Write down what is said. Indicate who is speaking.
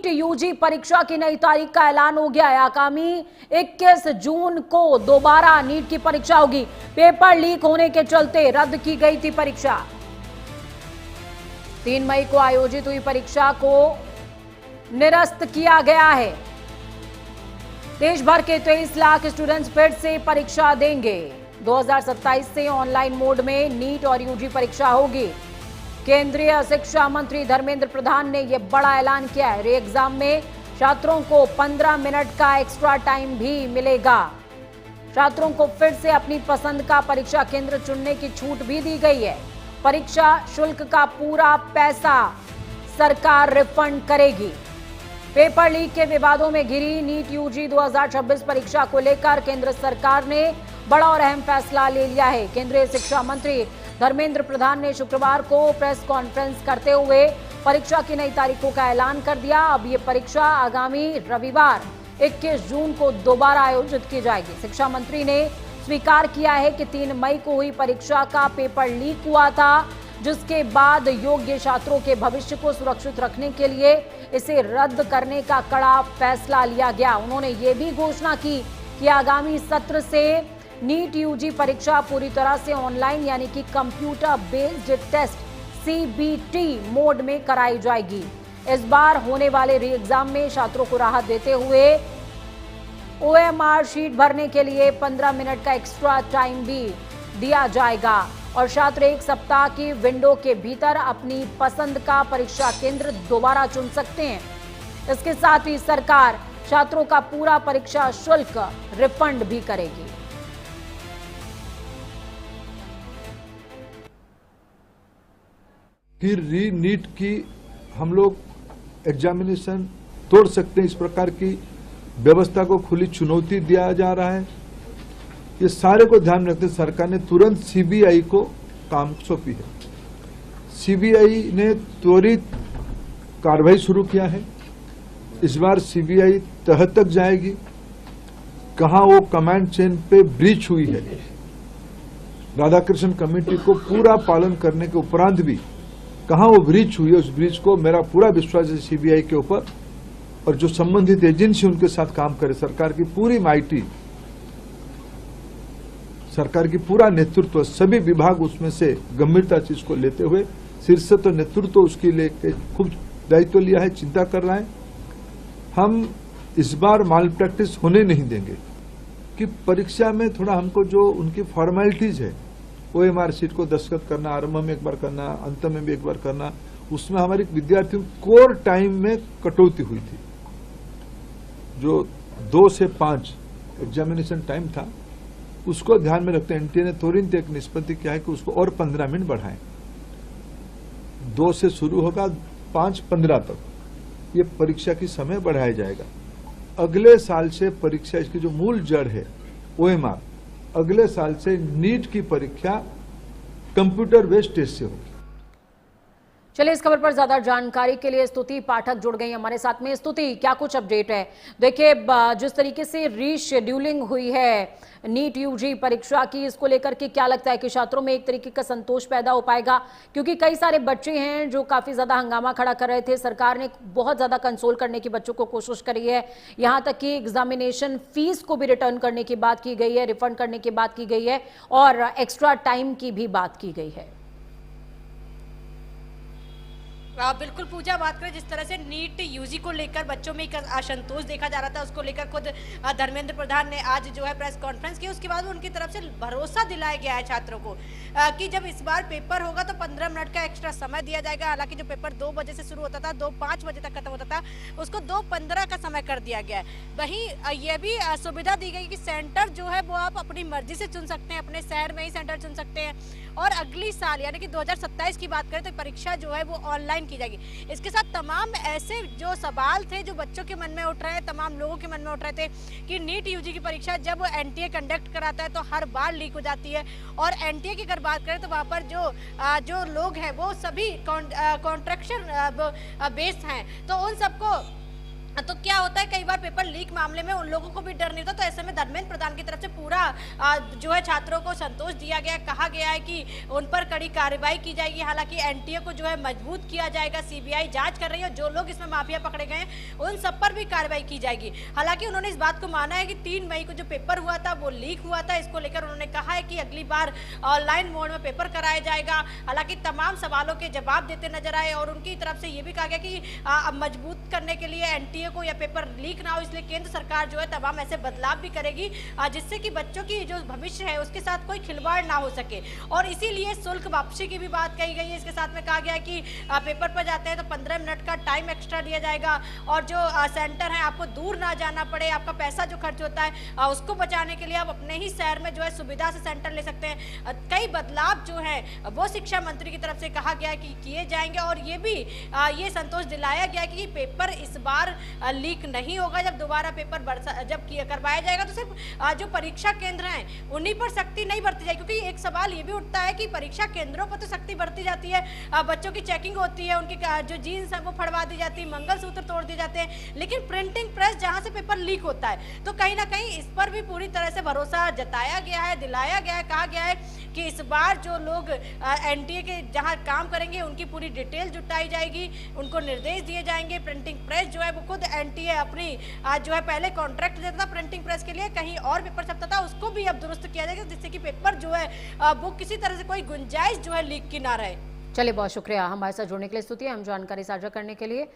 Speaker 1: UG परीक्षा की नई तारीख का ऐलान हो गया है। आगामी 21 जून को दोबारा नीट की परीक्षा होगी। पेपर लीक होने के चलते रद्द की गई थी परीक्षा। 3 मई को आयोजित हुई परीक्षा को निरस्त किया गया है। देश भर के 23 लाख स्टूडेंट्स फिर से परीक्षा देंगे। 2027 से ऑनलाइन मोड में नीट और यूजी परीक्षा होगी। केंद्रीय शिक्षा मंत्री धर्मेंद्र प्रधान ने यह बड़ा ऐलान किया है। री एग्जाम में छात्रों को 15 मिनट का एक्स्ट्रा टाइम भी मिलेगा। छात्रों को फिर से अपनी पसंद का परीक्षा केंद्र चुनने की छूट भी दी गई है। परीक्षा शुल्क का पूरा पैसा सरकार रिफंड करेगी। पेपर लीक के विवादों में घिरी नीट यूजी 2026 परीक्षा को लेकर केंद्र सरकार ने बड़ा और अहम फैसला ले लिया है। केंद्रीय शिक्षा मंत्री धर्मेंद्र प्रधान ने शुक्रवार को प्रेस कॉन्फ्रेंस करते हुए परीक्षा की नई तारीखों का ऐलान कर दिया। अब ये परीक्षा आगामी रविवार 21 जून को दोबारा आयोजित की जाएगी। शिक्षा मंत्री ने स्वीकार किया है कि 3 मई को हुई परीक्षा का पेपर लीक हुआ था, जिसके बाद योग्य छात्रों के भविष्य को सुरक्षित रखने के लिए इसे रद्द करने का कड़ा फैसला लिया गया। उन्होंने ये भी घोषणा की कि आगामी सत्र से नीट यूजी परीक्षा पूरी तरह से ऑनलाइन यानी कि computer based test CBT mode में कराई जाएगी। इस बार होने वाले री एग्जाम में छात्रों को राहत देते हुए ओएमआर शीट भरने के लिए 15 मिनट का एक्स्ट्रा टाइम भी दिया जाएगा और छात्र 1 सप्ताह की विंडो के भीतर अपनी पसंद का परीक्षा केंद्र दोबारा चुन सकते हैं। इसके साथ ही सरकार छात्रों का पूरा परीक्षा शुल्क रिफंड भी करेगी।
Speaker 2: कि री नीट की हम लोग एग्जामिनेशन तोड़ सकते हैं, इस प्रकार की व्यवस्था को खुली चुनौती दिया जा रहा है। ये सारे को ध्यान में रखते सरकार ने तुरंत सीबीआई को काम सौंपी है। सीबीआई ने त्वरित कार्रवाई शुरू किया है। इस बार सीबीआई तह तक जाएगी, कहां वो कमांड चेन पे ब्रीच हुई है। राधाकृष्ण कमेटी को पूरा पालन करने के उपरांत भी कहां वो ब्रीच हुई है, उस ब्रीच को मेरा पूरा विश्वास है सीबीआई के ऊपर और जो संबंधित एजेंसी उनके साथ काम करे। सरकार की पूरी माइटी, सरकार की पूरा नेतृत्व, सभी विभाग उसमें से गंभीरता चीज को लेते हुए शीर्ष तो नेतृत्व उसके लिए खूब दायित्व लिया है, चिंता कर रहा है। हम इस बार माल प्रैक्टिस होने नहीं देंगे कि परीक्षा में थोड़ा हमको जो उनकी फॉर्मेलिटीज है, ओएमआर शीट को दस्तखत करना, आरंभ में एक बार करना, अंत में भी एक बार करना, उसमें हमारे विद्यार्थियों कोर टाइम में कटौती हुई थी। जो 2 से 5 एग्जामिनेशन टाइम था, उसको ध्यान में रखते एनटीए ने तुरंत एक निष्पत्ति किया है कि उसको और 15 मिनट बढ़ाएं। 2 से शुरू होगा, 5:15 तक ये परीक्षा की समय बढ़ाया जाएगा। अगले साल से परीक्षा, इसकी जो मूल जड़ है ओएमआर, अगले साल से नीट की परीक्षा कंप्यूटर बेस्ड टेस्ट से होगी।
Speaker 1: चलिए, इस खबर पर ज्यादा जानकारी के लिए स्तुति पाठक जुड़ गई हमारे साथ में। स्तुति, क्या कुछ अपडेट है? देखिए, जिस तरीके से रीशेड्यूलिंग हुई है नीट यूजी परीक्षा की, इसको लेकर के क्या लगता है कि छात्रों में एक तरीके का संतोष पैदा हो पाएगा? क्योंकि कई सारे बच्चे हैं जो काफी ज्यादा हंगामा खड़ा कर रहे थे। सरकार ने बहुत ज्यादा कंसोल करने की बच्चों को कोशिश करी है। यहां तक कि एग्जामिनेशन फीस को भी रिटर्न करने की बात की गई है, रिफंड करने की बात की गई है और एक्स्ट्रा टाइम की भी बात की गई है।
Speaker 3: बिल्कुल पूजा, बात करें जिस तरह से नीट यूजी को लेकर बच्चों में एक असंतोष देखा जा रहा था, उसको लेकर खुद धर्मेंद्र प्रधान ने आज जो है प्रेस कॉन्फ्रेंस की। उसके बाद उनकी तरफ से भरोसा दिलाया गया है छात्रों को कि जब इस बार पेपर होगा तो 15 मिनट का एक्स्ट्रा समय दिया जाएगा। हालांकि जो पेपर 2 बजे से शुरू होता था, 2:05 बजे तक खत्म होता था, उसको 2:15 का समय कर दिया गया है। वहीं यह भी सुविधा दी गई कि सेंटर जो है वो आप अपनी मर्जी से चुन सकते हैं, अपने शहर में ही सेंटर चुन सकते हैं। और अगली साल यानी कि 2027 की बात करें तो परीक्षा जो है वो ऑनलाइन की जाएगी। इसके साथ तमाम ऐसे जो सवाल थे जो बच्चों के मन में उठ रहे हैं, तमाम लोगों के मन में उठ रहे थे कि नीट यूजी की परीक्षा जब एनटीए कंडक्ट कराता है तो हर बार लीक हो जाती है। और एनटीए की अगर बात करें तो वहाँ पर जो लोग हैं वो सभी कॉन्ट्रैक्शन बेस्ड हैं, तो उन सबको तो क्या होता है कई बार पेपर लीक मामले में उन लोगों को भी डर नहीं होता, तो ऐसे में धर्मेंद्र प्रधान की तरफ से पूरा जो है छात्रों को संतोष दिया गया, कहा गया है कि उन पर कड़ी कार्रवाई की जाएगी। हालांकि एनटीए को जो है मजबूत किया जाएगा, सीबीआई जांच कर रही है, जो लोग इसमें माफिया पकड़े गए हैं उन सब पर भी कार्रवाई की जाएगी। हालांकि उन्होंने इस बात को माना है कि 3 मई को जो पेपर हुआ था वो लीक हुआ था, इसको लेकर उन्होंने कहा है कि अगली बार ऑनलाइन मोड में पेपर कराया जाएगा। हालांकि तमाम सवालों के जवाब देते नजर आए और उनकी तरफ से ये भी कहा गया कि मजबूत करने के लिए एनटीए को या पेपर लीक ना हो, इसलिए केंद्र सरकार जो है तमाम ऐसे बदलाव भी करेगी जिससे कि बच्चों की जो भविष्य है उसके साथ कोई खिलवाड़ ना हो सके। और इसीलिए शुल्क वापसी की भी बात कही गई है। इसके साथ में कहा गया है कि पेपर पर जाते हैं तो 15 मिनट का टाइम एक्स्ट्रा दिया जाएगा और जो सेंटर है आपको दूर ना जाना पड़े, आपका पैसा जो खर्च होता है उसको बचाने के लिए आप अपने ही शहर में जो है सुविधा से सेंटर ले सकते हैं। कई बदलाव जो है वो शिक्षा मंत्री की तरफ से कहा गया कि किए जाएंगे और ये भी ये संतोष दिलाया गया कि पेपर इस बार लीक नहीं होगा। जब दोबारा पेपर जब करवाया जाएगा तो सिर्फ जो परीक्षा केंद्र हैं उन्हीं पर सख्ती नहीं बरती जाएगी, क्योंकि एक सवाल ये भी उठता है कि परीक्षा केंद्रों पर तो सख्ती बरती जाती है, बच्चों की चेकिंग होती है, उनकी जो जीन्स है वो फड़वा दी जाती है, मंगलसूत्र तोड़ दिए जाते हैं, लेकिन प्रिंटिंग प्रेस जहां से पेपर लीक होता है तो कहीं ना कहीं इस पर भी पूरी तरह से भरोसा जताया गया है, दिलाया गया है। कहा गया है कि इस बार जो लोग एनटीए के जहां काम करेंगे उनकी पूरी डिटेल जुटाई जाएगी, उनको निर्देश दिए जाएंगे। प्रिंटिंग प्रेस जो है वो खुद एनटीए अपनी जो है पहले कॉन्ट्रैक्ट देता था प्रिंटिंग प्रेस के लिए, कहीं और पेपर छपता था, उसको भी अब दुरुस्त किया जाएगा जिससे कि पेपर जो है वो किसी तरह से कोई गुंजाइश जो है लीक की ना रहे।
Speaker 1: चलिए, बहुत शुक्रिया हमारे साथ जुड़ने के लिए, स्तुति हम जानकारी साझा करने के लिए।